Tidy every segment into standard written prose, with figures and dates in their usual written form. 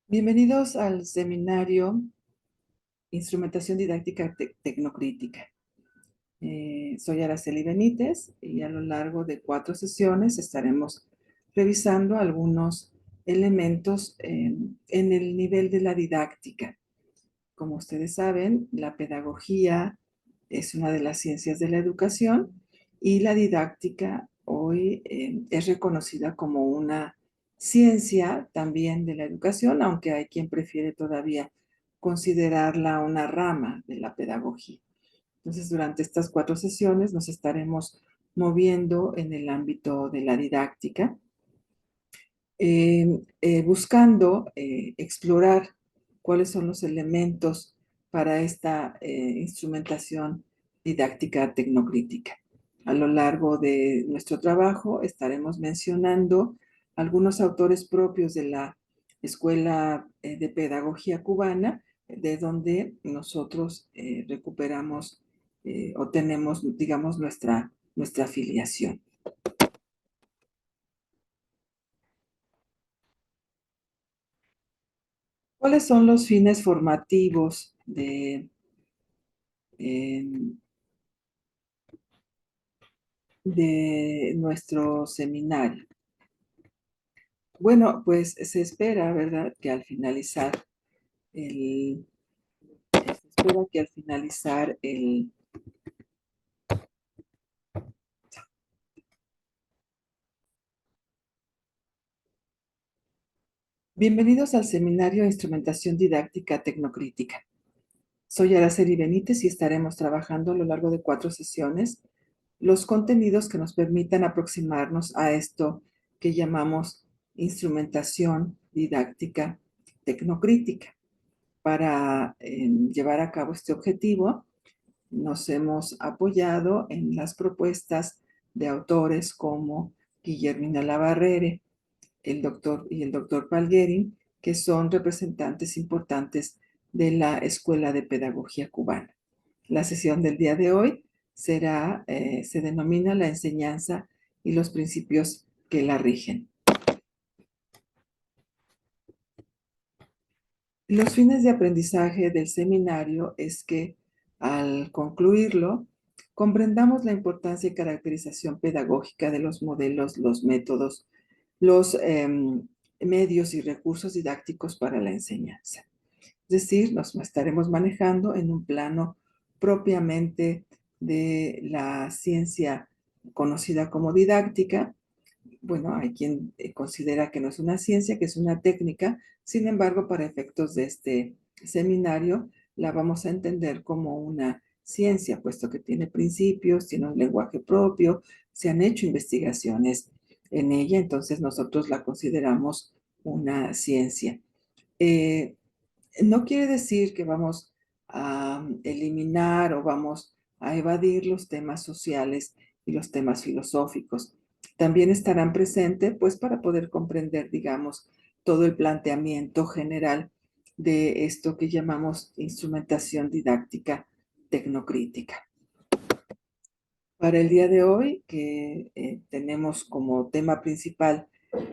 Bienvenidos al seminario Instrumentación Didáctica Tecnocrítica. Soy Araceli Benítez y a lo largo de 4 sesiones estaremos revisando algunos elementos en el nivel de la didáctica. Como ustedes saben, la pedagogía es una de las ciencias de la educación y la didáctica hoy es reconocida como una ciencia también de la educación, aunque hay quien prefiere todavía considerarla una rama de la pedagogía. Entonces, durante estas 4 sesiones nos estaremos moviendo en el ámbito de la didáctica, buscando explorar cuáles son los elementos para esta instrumentación didáctica tecnocrítica. A lo largo de nuestro trabajo estaremos mencionando algunos autores propios de la Escuela de Pedagogía Cubana, de donde nosotros recuperamos o tenemos, digamos, nuestra afiliación. ¿Cuáles son los fines formativos eh, de nuestro seminario? Bueno, pues se espera, ¿verdad?, que al finalizar el, se espera que al finalizar el, Bienvenidos al seminario de Instrumentación Didáctica Tecnocrítica. Soy Araceli Benítez y estaremos trabajando a lo largo de 4 sesiones los contenidos que nos permitan aproximarnos a esto que llamamos instrumentación didáctica tecnocrítica. Para llevar a cabo este objetivo, nos hemos apoyado en las propuestas de autores como Guillermina Labarrere, el doctor Palguerin, que son representantes importantes de la Escuela de Pedagogía Cubana. La sesión del día de hoy se denomina la enseñanza y los principios que la rigen. Los fines de aprendizaje del seminario es que al concluirlo, comprendamos la importancia y caracterización pedagógica de los modelos, los métodos, los medios y recursos didácticos para la enseñanza. Es decir, nos estaremos manejando en un plano propiamente de la ciencia conocida como didáctica. Bueno, hay quien considera que no es una ciencia, que es una técnica. Sin embargo, para efectos de este seminario, la vamos a entender como una ciencia, puesto que tiene principios, tiene un lenguaje propio, se han hecho investigaciones en ella, entonces nosotros la consideramos una ciencia. Eh, no quiere decir que vamos a eliminar o vamos a evadir los temas sociales y los temas filosóficos. También estarán presentes, pues, para poder comprender, digamos, todo el planteamiento general de esto que llamamos instrumentación didáctica tecnocrítica. Para el día de hoy, que tenemos como tema principal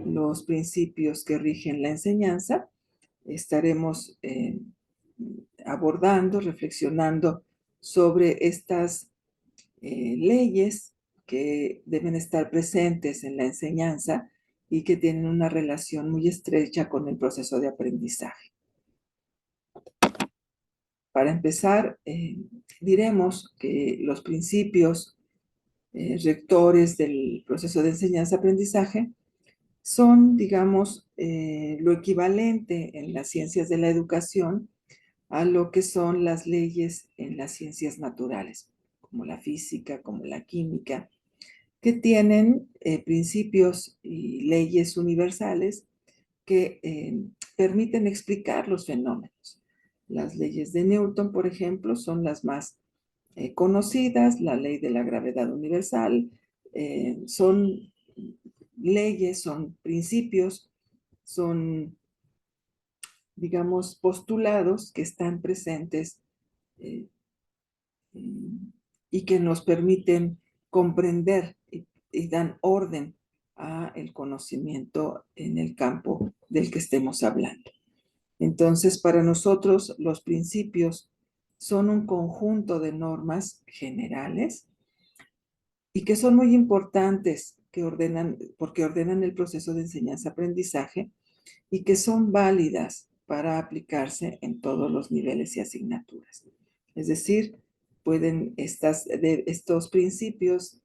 los principios que rigen la enseñanza, estaremos abordando, reflexionando sobre estas leyes que deben estar presentes en la enseñanza y que tienen una relación muy estrecha con el proceso de aprendizaje. Para empezar, diremos que los principios rectores del proceso de enseñanza-aprendizaje son, digamos, lo equivalente en las ciencias de la educación a lo que son las leyes en las ciencias naturales, como la física, como la química, que tienen principios y leyes universales que permiten explicar los fenómenos. Las leyes de Newton, por ejemplo, son las más conocidas, la ley de la gravedad universal, son leyes, son principios, son, digamos, postulados que están presentes eh, y que nos permiten comprender y dan orden a el conocimiento en el campo del que estemos hablando. Entonces, para nosotros, los principios son un conjunto de normas generales y que son muy importantes, porque ordenan el proceso de enseñanza-aprendizaje y que son válidas para aplicarse en todos los niveles y asignaturas. Es decir, estos principios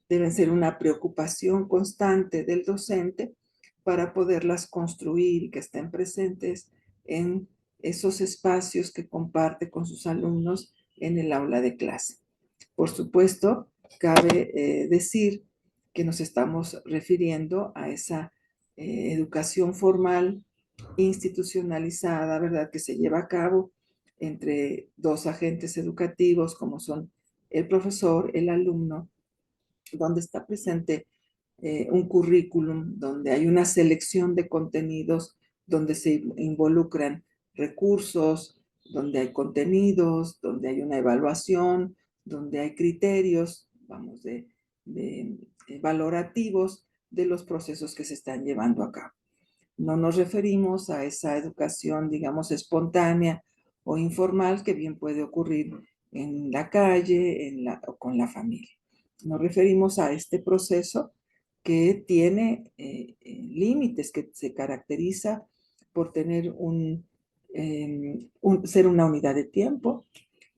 deben ser una preocupación constante del docente para poderlas construir y que estén presentes en esos espacios que comparte con sus alumnos en el aula de clase. Por supuesto, cabe decir que nos estamos refiriendo a esa educación formal institucionalizada, ¿verdad?, que se lleva a cabo entre dos agentes educativos como son el profesor, el alumno, donde está presente un currículum, donde hay una selección de contenidos, donde se involucran recursos, donde hay contenidos, donde hay una evaluación, donde hay criterios, vamos, de valorativos de los procesos que se están llevando a cabo. No nos referimos a esa educación, digamos, espontánea o informal que bien puede ocurrir en la calle o con la familia. Nos referimos a este proceso que tiene límites, que se caracteriza por tener ser una unidad de tiempo.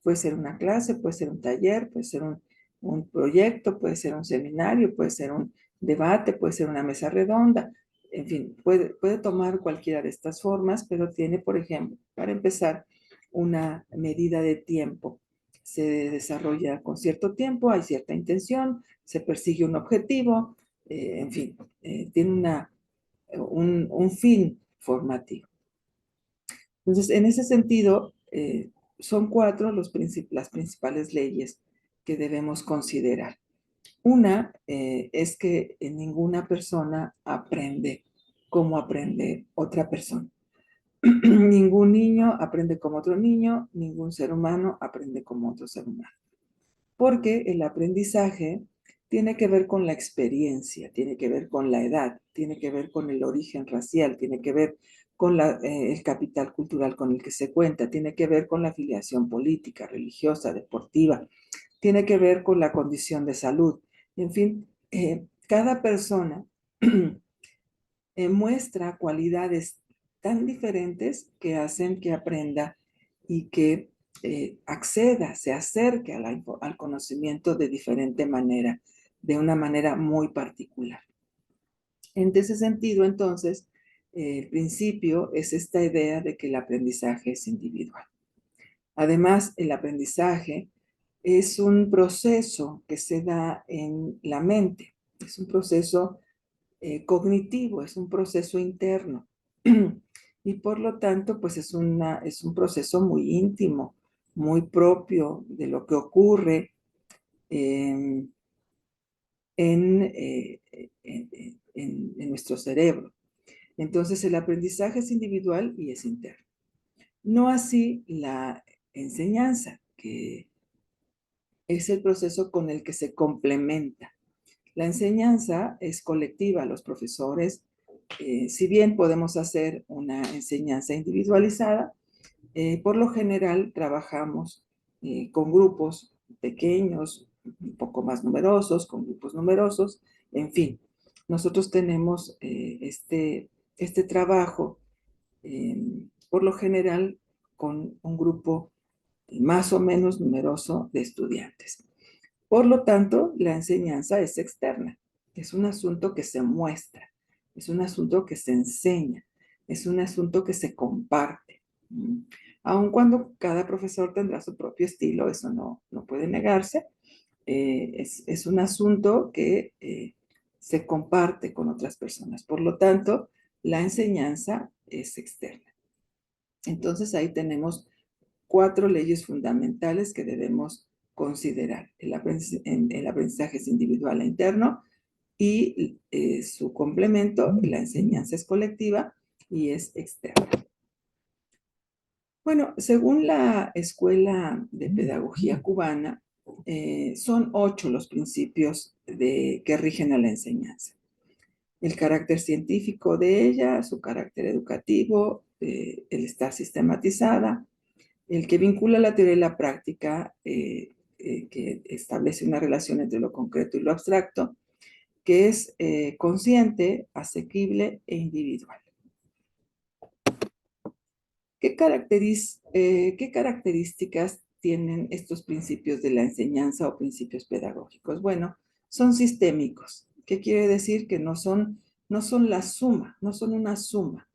Puede ser una clase, puede ser un taller, puede ser un proyecto, puede ser un seminario, puede ser un debate, puede ser una mesa redonda. En fin, puede tomar cualquiera de estas formas, pero tiene, por ejemplo, para empezar, una medida de tiempo. Se desarrolla con cierto tiempo, hay cierta intención, se persigue un objetivo, en fin, tiene un fin formativo. Entonces, en ese sentido, son cuatro las principales leyes que debemos considerar. Una es que ninguna persona aprende como aprende otra persona. Ningún niño aprende como otro niño, ningún ser humano aprende como otro ser humano. Porque el aprendizaje tiene que ver con la experiencia, tiene que ver con la edad, tiene que ver con el origen racial, tiene que ver con el capital cultural con el que se cuenta, tiene que ver con la afiliación política, religiosa, deportiva, tiene que ver con la condición de salud. En fin, cada persona muestra cualidades tan diferentes que hacen que aprenda y que acceda, se acerque al conocimiento de diferente manera, de una manera muy particular. En ese sentido, entonces, el principio es esta idea de que el aprendizaje es individual. Además, el aprendizaje es un proceso que se da en la mente, es un proceso cognitivo, es un proceso interno. Y por lo tanto, pues es un proceso muy íntimo, muy propio de lo que ocurre en, en nuestro cerebro. Entonces, el aprendizaje es individual y es interno. No así la enseñanza, que es el proceso con el que se complementa. La enseñanza es colectiva, los profesores, si bien podemos hacer una enseñanza individualizada, por lo general trabajamos con grupos pequeños, un poco más numerosos, con grupos numerosos, en fin. Nosotros tenemos este trabajo, por lo general, con un grupo más o menos numeroso de estudiantes. Por lo tanto, la enseñanza es externa, es un asunto que se muestra, es un asunto que se enseña, es un asunto que se comparte. Aun cuando cada profesor tendrá su propio estilo, eso no puede negarse, es un asunto que se comparte con otras personas. Por lo tanto, la enseñanza es externa. Entonces ahí tenemos cuatro leyes fundamentales que debemos considerar. El aprendizaje es individual e interno y su complemento, la enseñanza es colectiva y es externa. Bueno, según la Escuela de Pedagogía Cubana, son 8 los principios que rigen a la enseñanza. el carácter científico de ella, su carácter educativo, el estar sistematizada, el que vincula la teoría y la práctica, que establece una relación entre lo concreto y lo abstracto, que es consciente, asequible e individual. ¿Qué características tienen estos principios de la enseñanza o principios pedagógicos? Bueno, son sistémicos. ¿Qué quiere decir? Que no son la suma, no son una suma,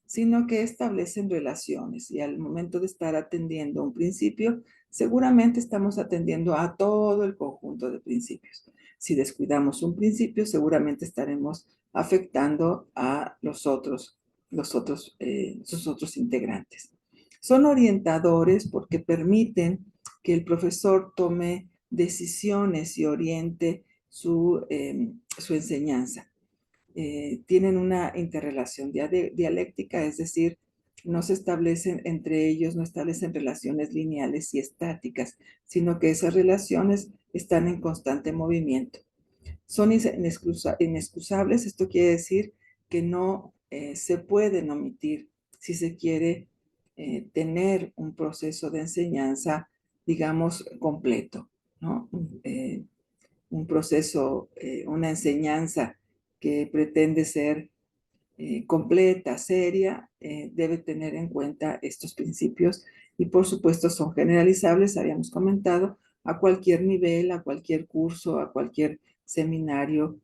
sino que establecen relaciones y al momento de estar atendiendo un principio, seguramente estamos atendiendo a todo el conjunto de principios. Si descuidamos un principio, seguramente estaremos afectando a sus otros integrantes. Son orientadores porque permiten que el profesor tome decisiones y oriente su enseñanza. Tienen una interrelación dialéctica, es decir, no se establecen entre ellos, no establecen relaciones lineales y estáticas, sino que esas relaciones están en constante movimiento. Son inexcusables, esto quiere decir que no se pueden omitir si se quiere tener un proceso de enseñanza, digamos, completo, ¿no? Un proceso, una enseñanza que pretende ser completa, seria, debe tener en cuenta estos principios y por supuesto son generalizables, habíamos comentado, a cualquier nivel, a cualquier curso, a cualquier seminario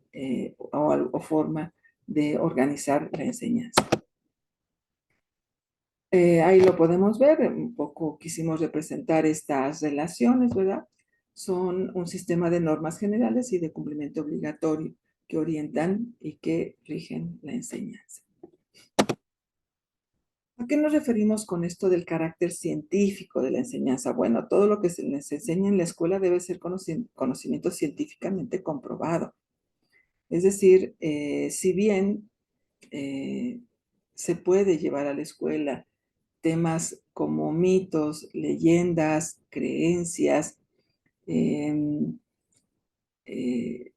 o forma de organizar la enseñanza. Ahí lo podemos ver, un poco quisimos representar estas relaciones, ¿verdad? Son un sistema de normas generales y de cumplimiento obligatorio que orientan y que rigen la enseñanza. ¿A qué nos referimos con esto del carácter científico de la enseñanza? Bueno, todo lo que se les enseña en la escuela debe ser conocimiento científicamente comprobado. Es decir, si bien eh, se puede llevar a la escuela temas como mitos, leyendas, creencias, em, eh,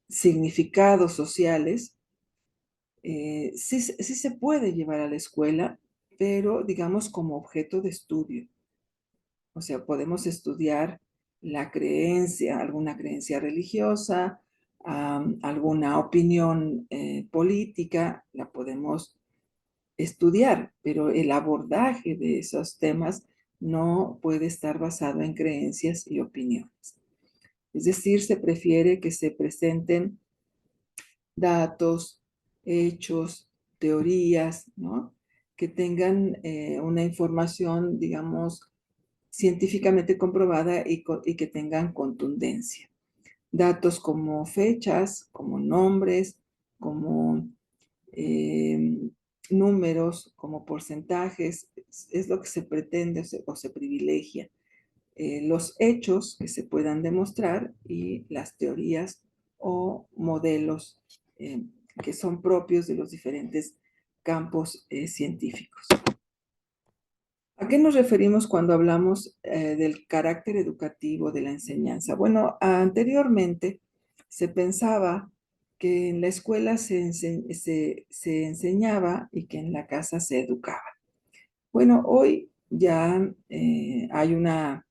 significados sociales, sí se puede llevar a la escuela, pero digamos como objeto de estudio. O sea, podemos estudiar la creencia, alguna creencia religiosa, alguna opinión política, la podemos estudiar, pero el abordaje de esos temas no puede estar basado en creencias y opiniones. Es decir, se prefiere que se presenten datos, hechos, teorías, ¿no? Que tengan una información, digamos, científicamente comprobada y que tengan contundencia. Datos como fechas, como nombres, como eh, números, como porcentajes, es lo que se pretende o se privilegia. Los hechos que se puedan demostrar y las teorías o modelos eh, que son propios de los diferentes campos científicos. ¿A qué nos referimos cuando hablamos del carácter educativo de la enseñanza? Bueno, anteriormente se pensaba que en la escuela se enseñaba y que en la casa se educaba. Bueno, hoy ya hay una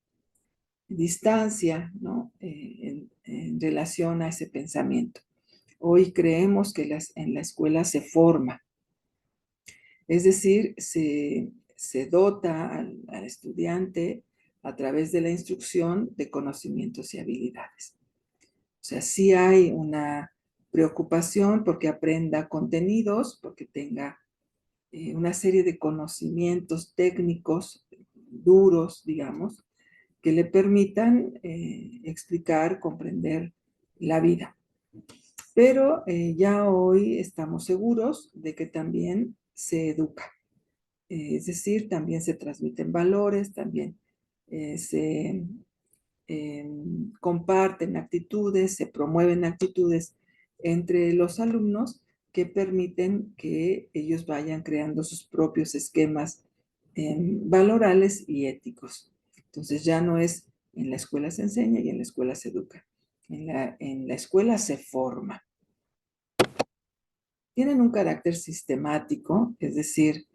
distancia, ¿no? En relación a ese pensamiento. Hoy creemos que en la escuela se forma, es decir, se dota al estudiante a través de la instrucción de conocimientos y habilidades. O sea, sí hay una preocupación porque aprenda contenidos, porque tenga una serie de conocimientos técnicos duros, digamos, que le permitan explicar, comprender la vida. Pero ya hoy estamos seguros de que también se educa. Es decir, también se transmiten valores, también se comparten actitudes, se promueven actitudes entre los alumnos que permiten que ellos vayan creando sus propios esquemas valorales y éticos. Entonces ya no es en la escuela se enseña y en la escuela se educa. En la escuela se forma. tienen un carácter sistemático, es decir,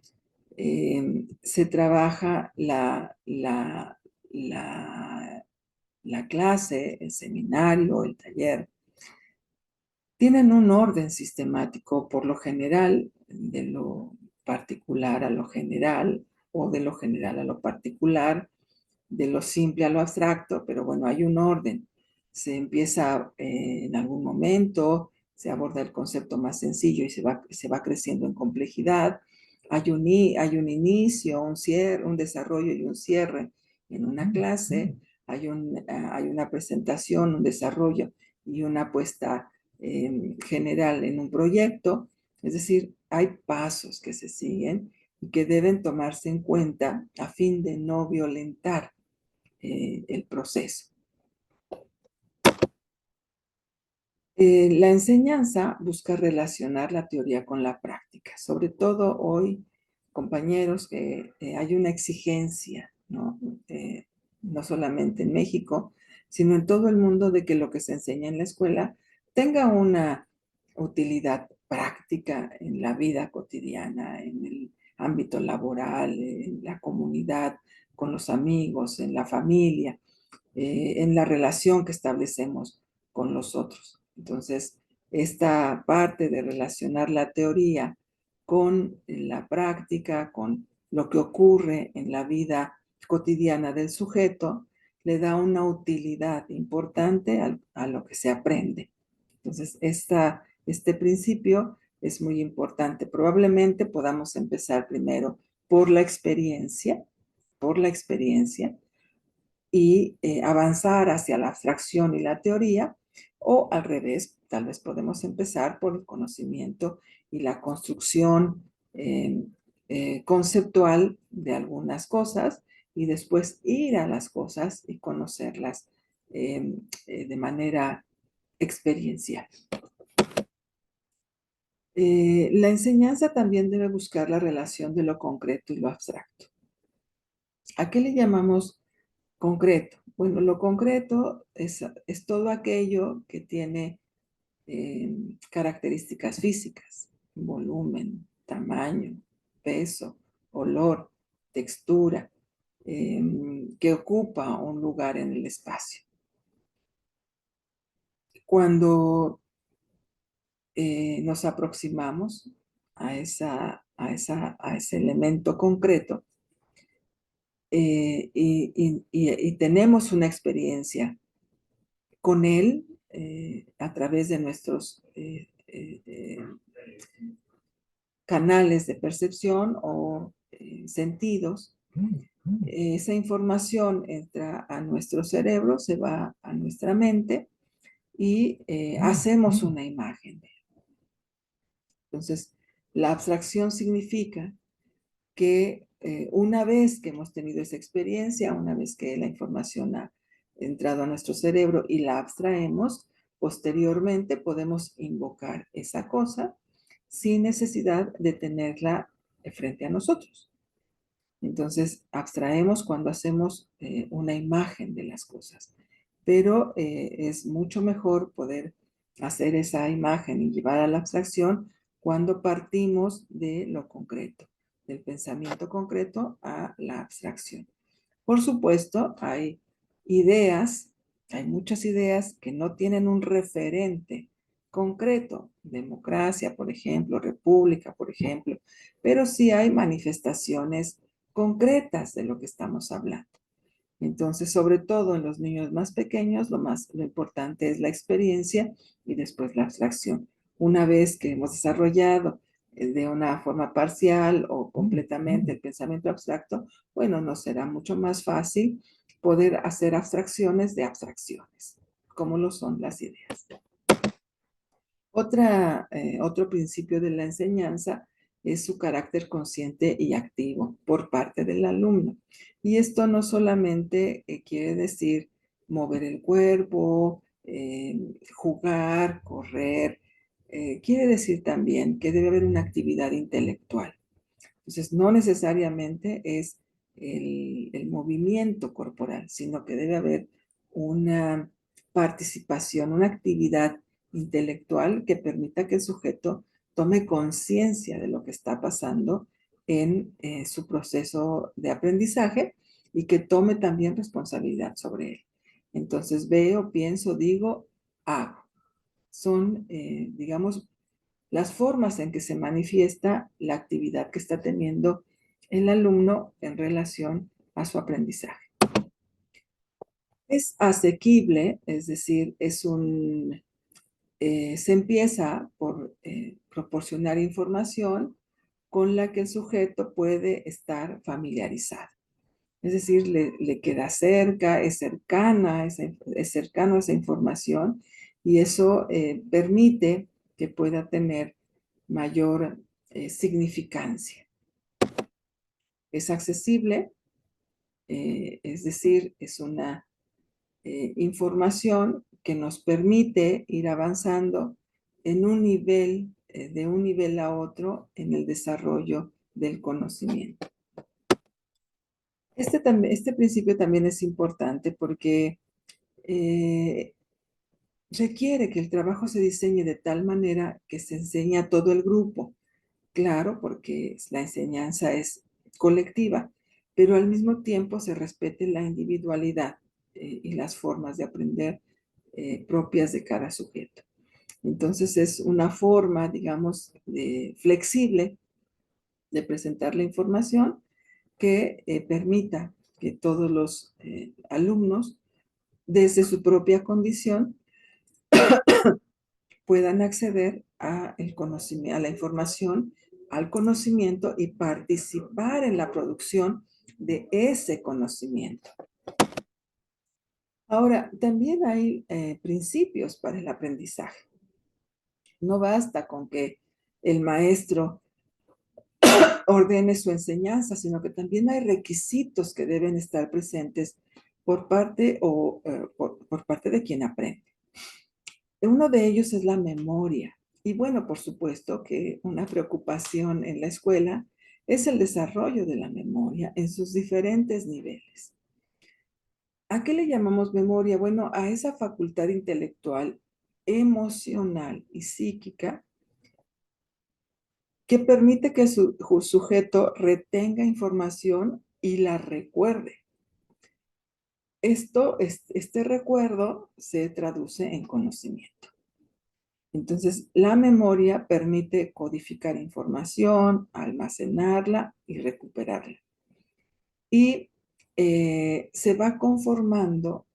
se trabaja la clase, el seminario, el taller. Tienen un orden sistemático, por lo general, de lo particular a lo general, o de lo general a lo particular, de lo simple a lo abstracto, pero bueno, hay un orden. Se empieza en algún momento, se aborda el concepto más sencillo y se va creciendo en complejidad. Hay un inicio, un cierre, un desarrollo y un cierre en una clase. Hay una presentación, un desarrollo y una puesta general en un proyecto. Es decir, hay pasos que se siguen y que deben tomarse en cuenta a fin de no violentar el proceso. La enseñanza busca relacionar la teoría con la práctica. Sobre todo hoy, compañeros, hay una exigencia, ¿no? No solamente en México, sino en todo el mundo, de que lo que se enseña en la escuela tenga una utilidad práctica en la vida cotidiana, en el ámbito laboral, en la comunidad, con los amigos, en la familia, en la relación que establecemos con los otros. Entonces, esta parte de relacionar la teoría con la práctica, con lo que ocurre en la vida cotidiana del sujeto, le da una utilidad importante a lo que se aprende. Entonces, este principio es muy importante. Probablemente podamos empezar primero por la experiencia, y avanzar hacia la abstracción y la teoría, o al revés, tal vez podemos empezar por el conocimiento y la construcción conceptual de algunas cosas, y después ir a las cosas y conocerlas de manera experiencial. La enseñanza también debe buscar la relación de lo concreto y lo abstracto. ¿A qué le llamamos concreto? Bueno, lo concreto es todo aquello que tiene características físicas: volumen, tamaño, peso, olor, textura, que ocupa un lugar en el espacio. Cuando nos aproximamos a ese elemento concreto, y tenemos una experiencia con él a través de nuestros canales de percepción o sentidos. Esa información entra a nuestro cerebro, se va a nuestra mente y hacemos una imagen. Entonces, la abstracción significa que una vez que hemos tenido esa experiencia, una vez que la información ha entrado a nuestro cerebro y la abstraemos, posteriormente podemos invocar esa cosa sin necesidad de tenerla frente a nosotros. Entonces, abstraemos cuando hacemos una imagen de las cosas, pero es mucho mejor poder hacer esa imagen y llevar a la abstracción cuando partimos de lo concreto, del pensamiento concreto a la abstracción. Por supuesto, hay muchas ideas que no tienen un referente concreto: democracia, por ejemplo, república, por ejemplo, pero sí hay manifestaciones concretas de lo que estamos hablando. Entonces, sobre todo en los niños más pequeños, lo importante es la experiencia y después la abstracción. Una vez que hemos desarrollado de una forma parcial o completamente el pensamiento abstracto, bueno, nos será mucho más fácil poder hacer abstracciones de abstracciones, como lo son las ideas. Otro principio de la enseñanza es su carácter consciente y activo por parte del alumno. Y esto no solamente quiere decir mover el cuerpo, jugar, correr, quiere decir también que debe haber una actividad intelectual. Entonces, no necesariamente es el movimiento corporal, sino que debe haber una participación, una actividad intelectual que permita que el sujeto tome conciencia de lo que está pasando en su proceso de aprendizaje y que tome también responsabilidad sobre él. Entonces veo, pienso, digo, hago. Son, digamos, las formas en que se manifiesta la actividad que está teniendo el alumno en relación a su aprendizaje. Es asequible, es decir, se empieza por proporcionar información con la que el sujeto puede estar familiarizado. Es decir, le queda cerca, es cercano a esa información y eso permite que pueda tener mayor significancia. Es accesible, es decir, es una información que nos permite ir avanzando en un nivel, de un nivel a otro en el desarrollo del conocimiento. Este principio también es importante porque eh, requiere que el trabajo se diseñe de tal manera que se enseñe a todo el grupo. Claro, porque la enseñanza es colectiva, pero al mismo tiempo se respete la individualidad y las formas de aprender propias de cada sujeto. Entonces es una forma, digamos, flexible de presentar la información que permita que todos los alumnos, desde su propia condición, puedan acceder a la información, al conocimiento y participar en la producción de ese conocimiento. Ahora, también hay principios para el aprendizaje. No basta con que el maestro ordene su enseñanza, sino que también hay requisitos que deben estar presentes por parte por parte de quien aprende. Uno de ellos es la memoria. Y bueno, por supuesto que una preocupación en la escuela es el desarrollo de la memoria en sus diferentes niveles. ¿A qué le llamamos memoria? Bueno, a esa facultad intelectual, emocional y psíquica que permite que su sujeto retenga información y la recuerde. Este recuerdo se traduce en conocimiento. Entonces, la memoria permite codificar información, almacenarla y recuperarla. Y se va conformando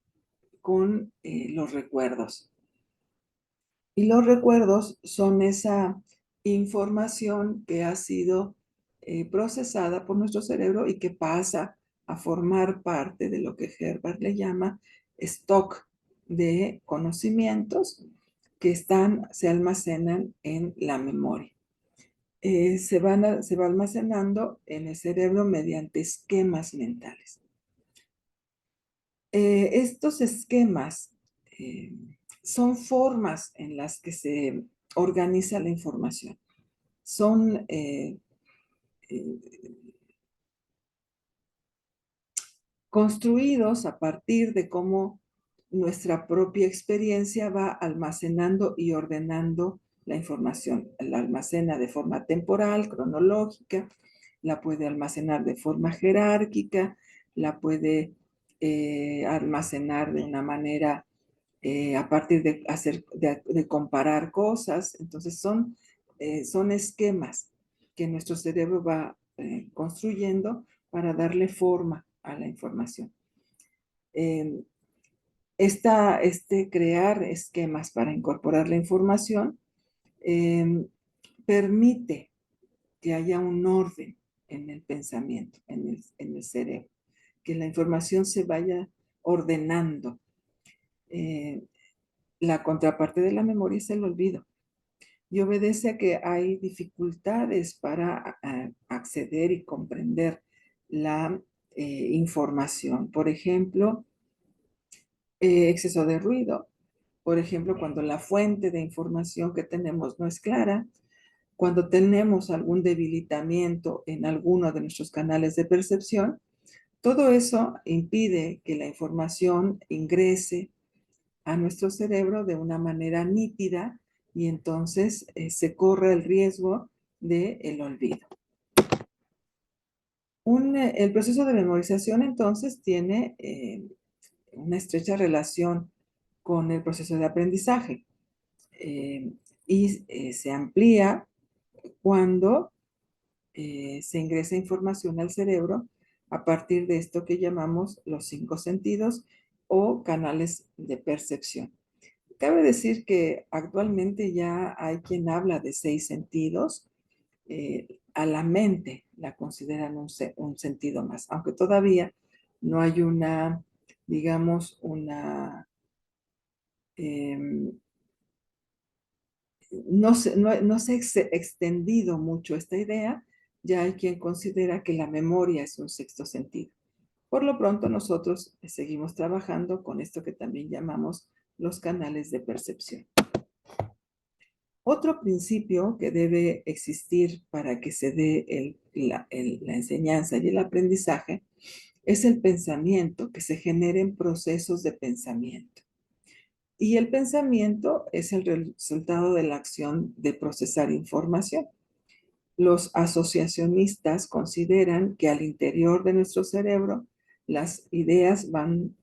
con los recuerdos. Y los recuerdos son esa información que ha sido procesada por nuestro cerebro y que pasa a formar parte de lo que Herbert le llama stock de conocimientos que se almacenan en la memoria. Se va almacenando en el cerebro mediante esquemas mentales. Estos esquemas eh, son formas en las que se organiza la información. Son eh, construidos a partir de cómo nuestra propia experiencia va almacenando y ordenando la información. La almacena de forma temporal, cronológica, la puede almacenar de forma jerárquica, la puede almacenar de una manera a partir de comparar cosas. Entonces son esquemas que nuestro cerebro va construyendo para darle forma a la información. Eh, crear esquemas para incorporar la información eh, permite que haya un orden en el pensamiento, en el cerebro, que la información se vaya ordenando. Eh, la contraparte de la memoria es el olvido y obedece a que hay dificultades para acceder y comprender la información. Por ejemplo, exceso de ruido. Por ejemplo, cuando la fuente de información que tenemos no es clara, cuando tenemos algún debilitamiento en alguno de nuestros canales de percepción, todo eso impide que la información ingrese a nuestro cerebro de una manera nítida y entonces se corre el riesgo del olvido. El proceso de memorización entonces tiene una estrecha relación con el proceso de aprendizaje y se amplía cuando se ingresa información al cerebro a partir de esto que llamamos los 5 sentidos o canales de percepción. Cabe decir que actualmente ya hay quien habla de 6 sentidos. A la mente la consideran un sentido más, aunque todavía no hay una, digamos, eh, no se ha extendido mucho esta idea. Ya hay quien considera que la memoria es un sexto sentido. Por lo pronto, nosotros seguimos trabajando con esto que también llamamos los canales de percepción. Otro principio que debe existir para que se dé la enseñanza y el aprendizaje es el pensamiento, que se generen procesos de pensamiento. Y el pensamiento es el resultado de la acción de procesar información. Los asociacionistas consideran que al interior de nuestro cerebro las ideas van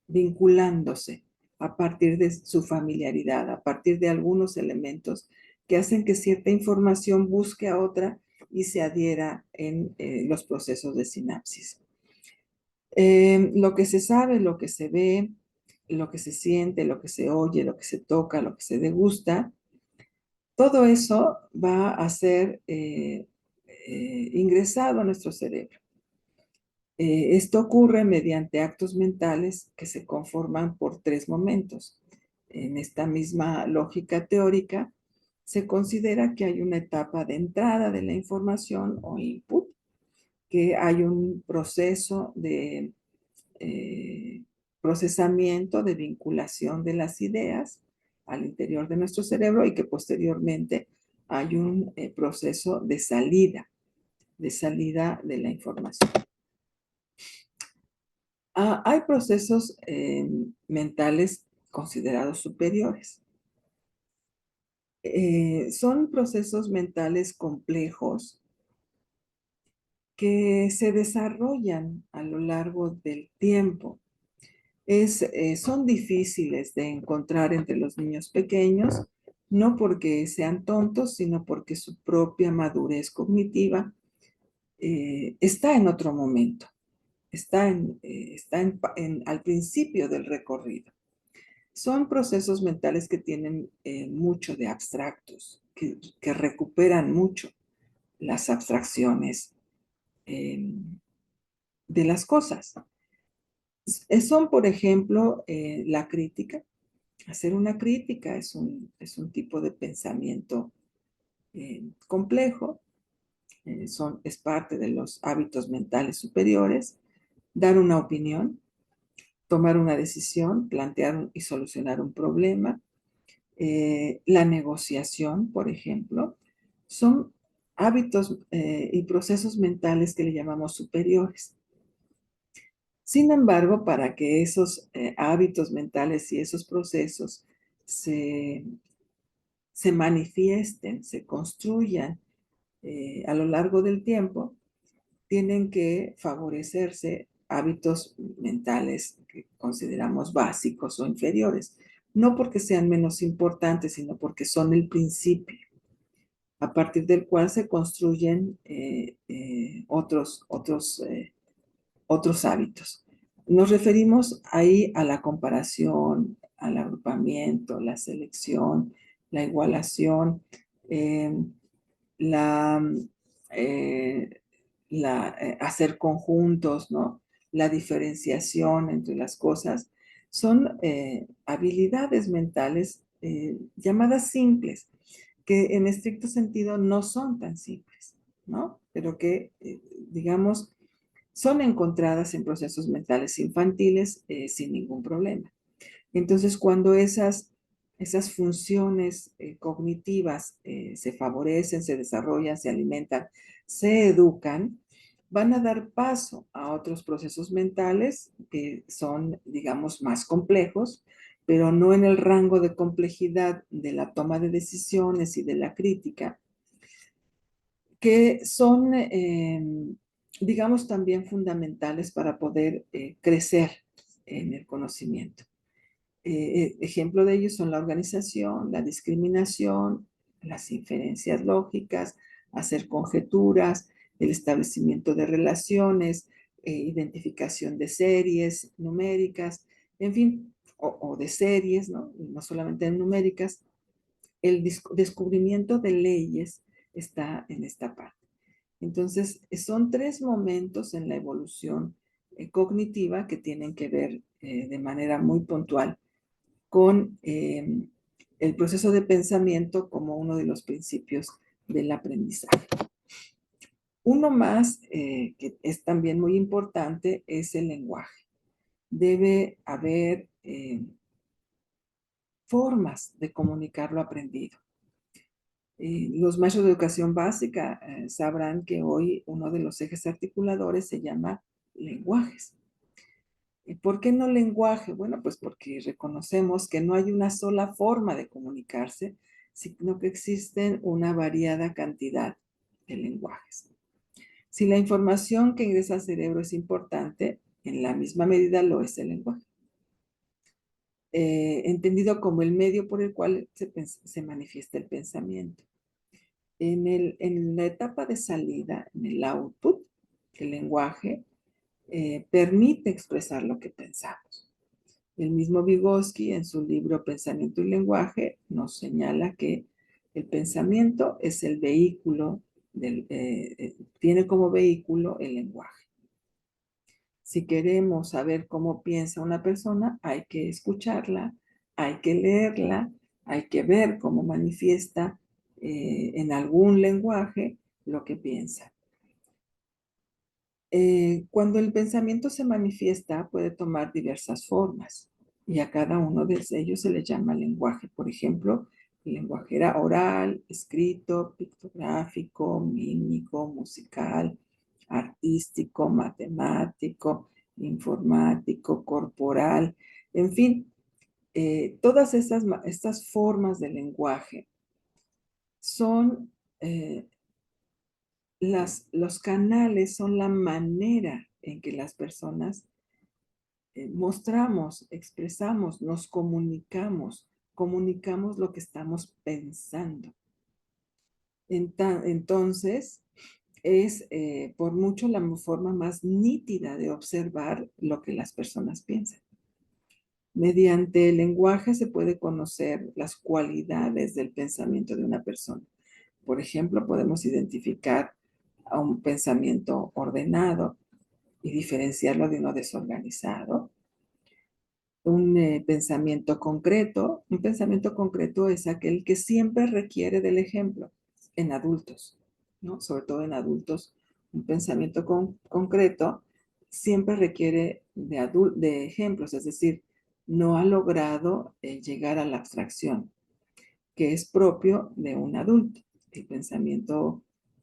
vinculándose a partir de su familiaridad, a partir de algunos elementos que hacen que cierta información busque a otra y se adhiera en los procesos de sinapsis. Lo que se sabe, lo que se ve, lo que se siente, lo que se oye, lo que se toca, lo que se degusta, todo eso va a ser ingresado a nuestro cerebro. Esto ocurre mediante actos mentales que se conforman por 3 momentos. En esta misma lógica teórica, se considera que hay una etapa de entrada de la información o input, que hay un proceso de eh, procesamiento, de vinculación de las ideas al interior de nuestro cerebro y que posteriormente hay un proceso de salida de la información. Hay procesos mentales considerados superiores. Son procesos mentales complejos que se desarrollan a lo largo del tiempo. Son difíciles de encontrar entre los niños pequeños, no porque sean tontos, sino porque su propia madurez cognitiva está en otro momento, al principio del recorrido. Son procesos mentales que tienen mucho de abstractos, que recuperan mucho las abstracciones eh, de las cosas. Son, por ejemplo, la crítica. Hacer una crítica es un tipo de pensamiento complejo, es parte de los hábitos mentales superiores. Dar una opinión, tomar una decisión, plantear y solucionar un problema, la negociación, por ejemplo, son hábitos y procesos mentales que le llamamos superiores. Sin embargo, para que esos hábitos mentales y esos procesos se, se manifiesten, se construyan a lo largo del tiempo, tienen que favorecerse hábitos mentales que consideramos básicos o inferiores, no porque sean menos importantes, sino porque son el principio, a partir del cual se construyen otros hábitos. Nos referimos ahí a la comparación, al agrupamiento, la selección, la igualación, eh, la, eh, hacer conjuntos, ¿no? La diferenciación entre las cosas. Son habilidades mentales llamadas simples, que en estricto sentido no son tan simples, ¿no? Pero que, digamos, son encontradas en procesos mentales infantiles sin ningún problema. Entonces, cuando esas funciones cognitivas se favorecen, se desarrollan, se alimentan, se educan, van a dar paso a otros procesos mentales que son, digamos, más complejos pero no en el rango de complejidad de la toma de decisiones y de la crítica, que son, digamos, también fundamentales para poder crecer en el conocimiento. Ejemplo de ellos son la organización, la discriminación, las inferencias lógicas, hacer conjeturas, el establecimiento de relaciones, identificación de series numéricas, en fin, o de series, ¿no? No solamente numéricas. El descubrimiento de leyes está en esta parte. Entonces, son tres momentos en la evolución cognitiva que tienen que ver de manera muy puntual con el proceso de pensamiento como uno de los principios del aprendizaje. Uno más que es también muy importante es el lenguaje. Debe haber formas de comunicar lo aprendido. Los maestros de educación básica sabrán que hoy uno de los ejes articuladores se llama lenguajes. ¿Por qué no lenguaje? Bueno, pues porque reconocemos que no hay una sola forma de comunicarse, sino que existen una variada cantidad de lenguajes. Si la información que ingresa al cerebro es importante, en la misma medida lo es el lenguaje. Entendido como el medio por el cual se manifiesta el pensamiento. En la etapa de salida, en el output, el lenguaje permite expresar lo que pensamos. El mismo Vygotsky, en su libro Pensamiento y Lenguaje, nos señala que el pensamiento es el vehículo, tiene como vehículo el lenguaje. Si queremos saber cómo piensa una persona, hay que escucharla, hay que leerla, hay que ver cómo manifiesta en algún lenguaje lo que piensa. Cuando el pensamiento se manifiesta, puede tomar diversas formas y a cada uno de ellos se le llama lenguaje. Por ejemplo, el lenguaje era oral, escrito, pictográfico, mímico, musical, artístico, matemático, informático, corporal, en fin, todas estas formas de lenguaje son los canales, son la manera en que las personas mostramos, expresamos, nos comunicamos lo que estamos pensando. Entonces, es por mucho la forma más nítida de observar lo que las personas piensan. Mediante el lenguaje se puede conocer las cualidades del pensamiento de una persona. Por ejemplo, podemos identificar a un pensamiento ordenado y diferenciarlo de uno desorganizado. Un pensamiento concreto es aquel que siempre requiere del ejemplo en adultos, ¿no? Sobre todo en adultos, un pensamiento concreto siempre requiere de ejemplos, es decir, no ha logrado llegar a la abstracción, que es propio de un adulto. El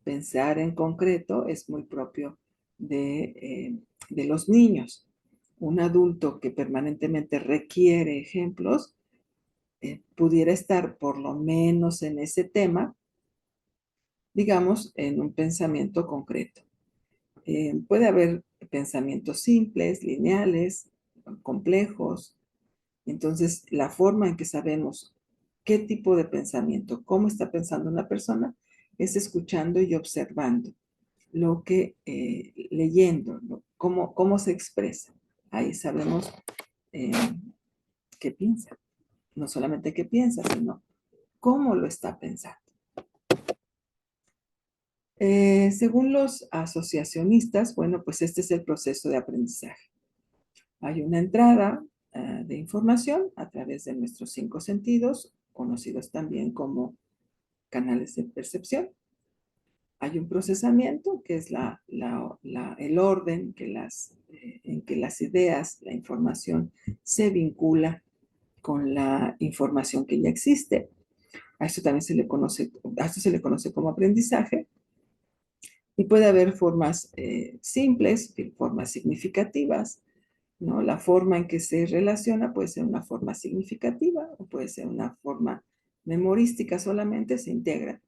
pensar en concreto es muy propio de los niños. Un adulto que permanentemente requiere ejemplos pudiera estar por lo menos en ese tema, digamos, en un pensamiento concreto. Puede haber pensamientos simples, lineales, complejos. Entonces, la forma en que sabemos qué tipo de pensamiento, cómo está pensando una persona, es escuchando y observando lo que, leyendo, cómo se expresa. Ahí sabemos eh, qué piensa. No solamente qué piensa, sino cómo lo está pensando. Según los asociacionistas, bueno, pues este es el proceso de aprendizaje. Hay una entrada de información a través de nuestros 5 sentidos, conocidos también como canales de percepción. Hay un procesamiento, que es el orden en que las ideas, la información se vincula con la información que ya existe. A esto también a esto se le conoce como aprendizaje. Y puede haber formas simples, formas significativas, ¿no? La forma en que se relaciona puede ser una forma significativa o puede ser una forma memorística solamente, se integra.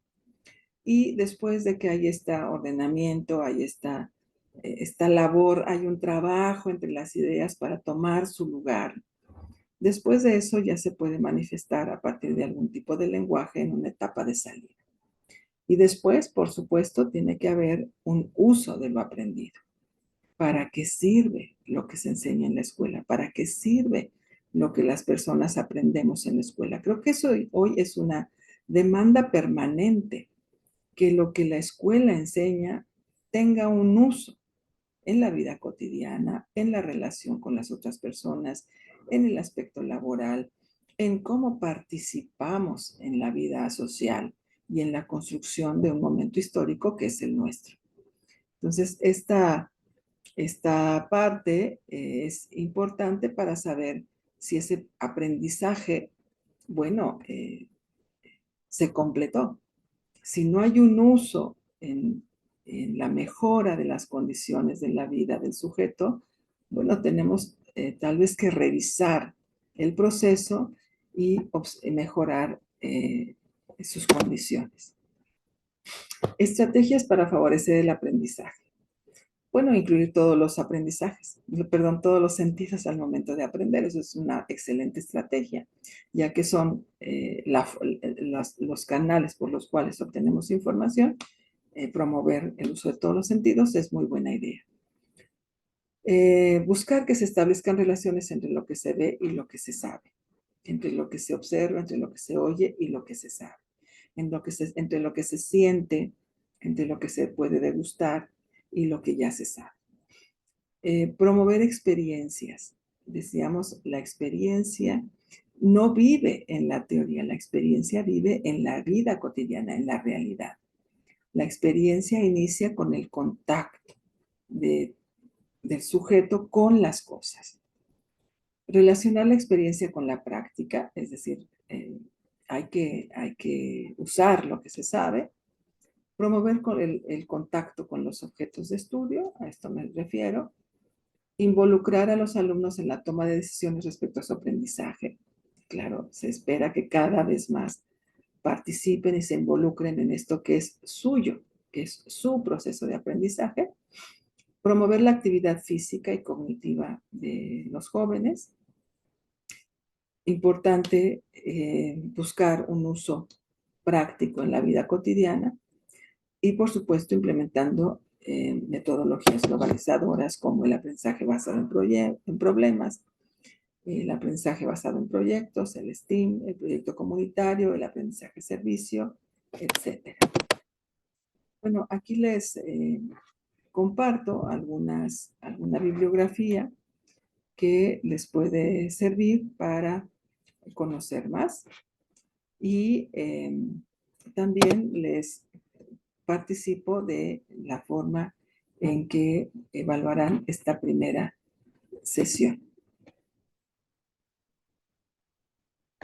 Y después de que hay este ordenamiento, hay esta labor, hay un trabajo entre las ideas para tomar su lugar. Después de eso ya se puede manifestar a partir de algún tipo de lenguaje en una etapa de salida. Y después, por supuesto, tiene que haber un uso de lo aprendido. ¿Para qué sirve lo que se enseña en la escuela? ¿Para qué sirve lo que las personas aprendemos en la escuela? Creo que eso hoy es una demanda permanente, que lo que la escuela enseña tenga un uso en la vida cotidiana, en la relación con las otras personas, en el aspecto laboral, en cómo participamos en la vida social y en la construcción de un momento histórico que es el nuestro. Entonces, esta parte es importante para saber si ese aprendizaje, bueno, se completó. Si no hay un uso en la mejora de las condiciones de la vida del sujeto, bueno, tenemos tal vez que revisar el proceso y mejorar sus condiciones. Estrategias para favorecer el aprendizaje. Bueno, incluir todos los aprendizajes, perdón, todos los sentidos al momento de aprender. Eso es una excelente estrategia, ya que son los canales por los cuales obtenemos información. Promover el uso de todos los sentidos es muy buena idea. Buscar que se establezcan relaciones entre lo que se ve y lo que se sabe, entre lo que se observa, entre lo que se oye y lo que se sabe, entre lo que se siente, entre lo que se puede degustar y lo que ya se sabe. Promover experiencias. Decíamos, la experiencia no vive en la teoría, la experiencia vive en la vida cotidiana, en la realidad. La experiencia inicia con el contacto del sujeto con las cosas. Relacionar la experiencia con la práctica, es decir, hay que usar lo que se sabe. Promover el contacto con los objetos de estudio, a esto me refiero. Involucrar a los alumnos en la toma de decisiones respecto a su aprendizaje. Claro, se espera que cada vez más participen y se involucren en esto que es suyo, que es su proceso de aprendizaje. Promover la actividad física y cognitiva de los jóvenes. Importante buscar un uso práctico en la vida cotidiana y, por supuesto, implementando metodologías globalizadoras como el aprendizaje basado en problemas, el aprendizaje basado en proyectos, el STEAM, el proyecto comunitario, el aprendizaje servicio, etc. Bueno, aquí les comparto alguna bibliografía que les puede servir para conocer más y también les participo de la forma en que evaluarán esta primera sesión.